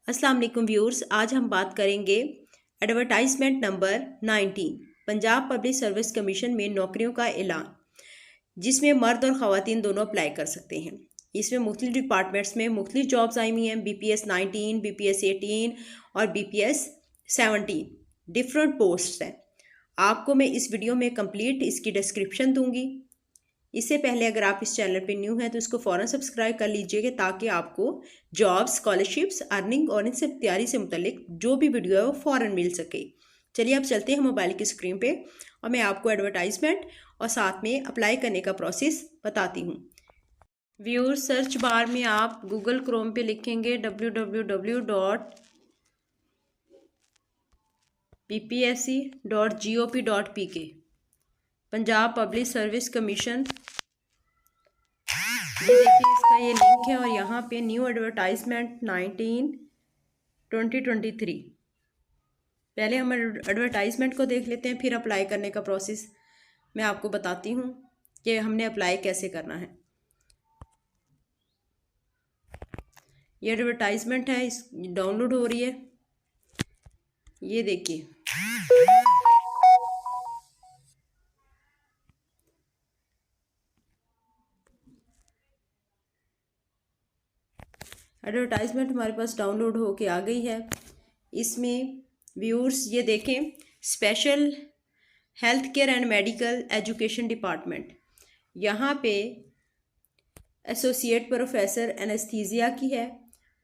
अस्सलाम वालेकुम व्यूअर्स, आज हम बात करेंगे advertisement number 19 Punjab public service commission में नौकरियों का ऐलान, जिसमें मर्द और ख़वातीन दोनों अप्लाई कर सकते हैं। इसमें मुख्तलिफ डिपार्टमेंट्स में मुख्तलिफ जॉब्स आई हुई हैं। BPS 19, BPS 18 और BPS 17 डिफरेंट पोस्ट हैं। आपको मैं इस वीडियो में कंप्लीट इसकी डिस्क्रिप्शन दूंगी। इससे पहले अगर आप इस चैनल पे न्यू हैं तो इसको फ़ौरन सब्सक्राइब कर लीजिएगा, ताकि आपको जॉब, स्कॉलरशिप्स, अर्निंग और इनसे तैयारी से मुतल्लिक जो भी वीडियो है वो फ़ौरन मिल सके। चलिए अब चलते हैं मोबाइल की स्क्रीन पे और मैं आपको एडवर्टाइजमेंट और साथ में अप्लाई करने का प्रोसेस बताती हूँ। व्यूअर, सर्च बार में आप गूगल क्रोम पे लिखेंगे www.ppsc.gop.pk Punjab public service commission. ये देखिए, इसका ये लिंक है और यहाँ पे न्यू एडवर्टाइजमेंट 19/2023। पहले हम एडवर्टाइजमेंट को देख लेते हैं, फिर अप्लाई करने का प्रोसेस मैं आपको बताती हूँ कि हमने अप्लाई कैसे करना है। ये एडवर्टाइजमेंट है, इस डाउनलोड हो रही है। ये देखिए, एडवर्टाइजमेंट हमारे पास डाउनलोड हो के आ गई है। इसमें व्यूअर्स ये देखें, special health care and medical education department, यहाँ पे एसोसिएट प्रोफेसर एनेस्थीसिया की है।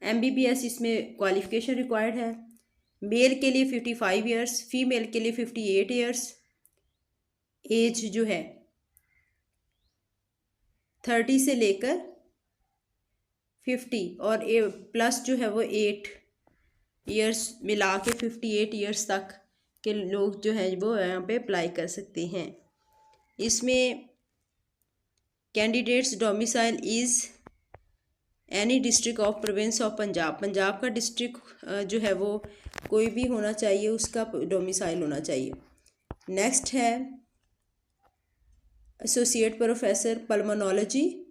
MBBS इसमें क्वालिफिकेशन रिक्वायर्ड है। मेल के लिए 55 ईयर्स, फीमेल के लिए 58 ईयर्स। एज जो है 30 से लेकर 50 और प्लस जो है वो 8 ईयर्स मिला के 58 ईयर्स तक के लोग जो हैं वो यहाँ पे अप्लाई कर सकते हैं। इसमें candidates domicile is any district of province of Punjab, Punjab का डिस्ट्रिक्ट जो है वो कोई भी होना चाहिए, उसका डोमिसाइल होना चाहिए। नेक्स्ट है एसोसिएट प्रोफेसर पल्मोनोलॉजी,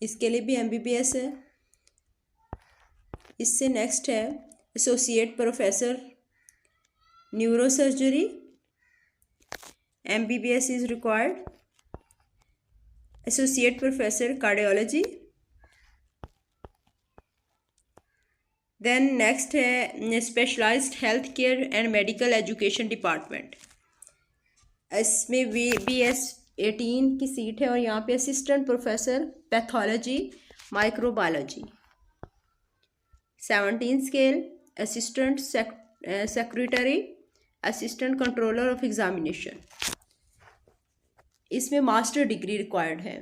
इसके लिए भी MBBS है। इससे नेक्स्ट है associate professor neurosurgery, MBBS is required. Associate professor cardiology. Then next है specialised health care and medical education department. इसमें BS 18 की सीट है और यहाँ पे assistant professor pathology microbiology. 17 scale, assistant secretary, assistant controller of examination. इसमें master degree required है।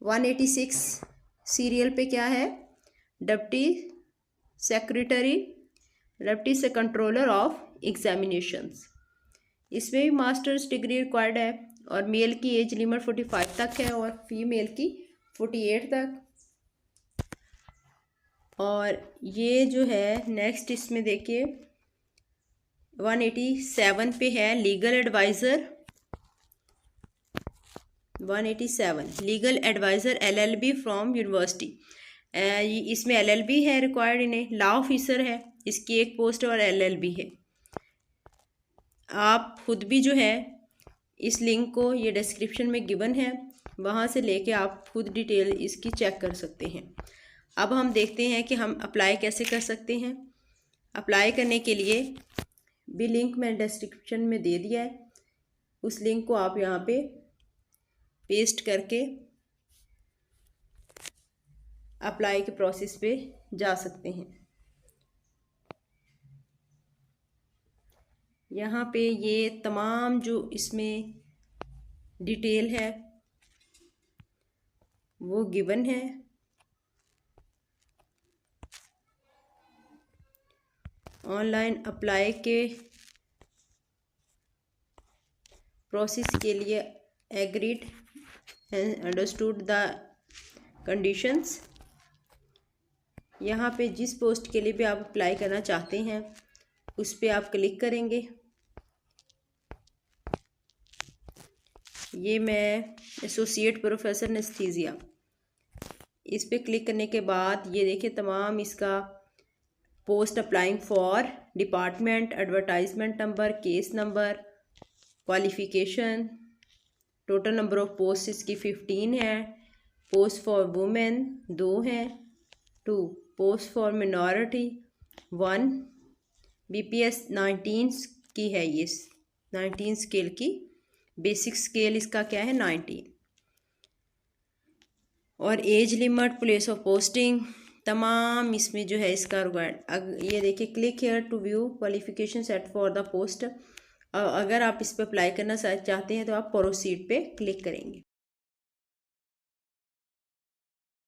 186 serial पे क्या है, डिप्टी सेक्रेटरी, डिप्टी से कंट्रोलर ऑफ एग्जामिनेशंस। इसमें भी मास्टर्स डिग्री रिक्वायर्ड है और मेल की एज लिमिट 45 तक है और फीमेल की 48 तक। और ये जो है नेक्स्ट, इसमें देखिए 187 पे है legal adviser. 187 legal adviser LLB from university. इसमें LLB है रिक्वायर्ड इन्हें। लॉ ऑफिसर है, इसकी एक पोस्ट और LLB है। आप खुद भी जो है इस लिंक को, ये डिस्क्रिप्शन में गिवन है, वहाँ से लेके आप खुद डिटेल इसकी चेक कर सकते हैं। अब हम देखते हैं कि हम अप्लाई कैसे कर सकते हैं। अप्लाई करने के लिए भी लिंक मैंने डिस्क्रिप्शन में दे दिया है, उस लिंक को आप यहाँ पे पेस्ट करके अप्लाई के प्रोसेस पे जा सकते हैं। यहाँ पे ये तमाम जो इसमें डिटेल है वो गिवन है। ऑनलाइन अप्लाई के प्रोसेस के लिए agreed and understood the conditions. यहाँ पे जिस पोस्ट के लिए भी आप अप्लाई करना चाहते हैं उस पर आप क्लिक करेंगे। ये मैं एसोसिएट प्रोफेसर एनेस्थीसिया, इस पर क्लिक करने के बाद ये देखिए तमाम इसका post applying for department, advertisement number, case number, qualification, total number of post इसकी 15 है, पोस्ट फॉर वुमेन 2 हैं, 2 पोस्ट फॉर मिनॉरिटी 1, BPS 19 की है, ये 19 स्केल की, बेसिक स्केल इसका क्या है 19, और age limit, place of posting तमाम इसमें जो है इसका ये देखिए, click here to view qualification set for the post. अगर आप इस पर अप्लाई करना चाहते हैं तो आप प्रोसीड पे क्लिक करेंगे।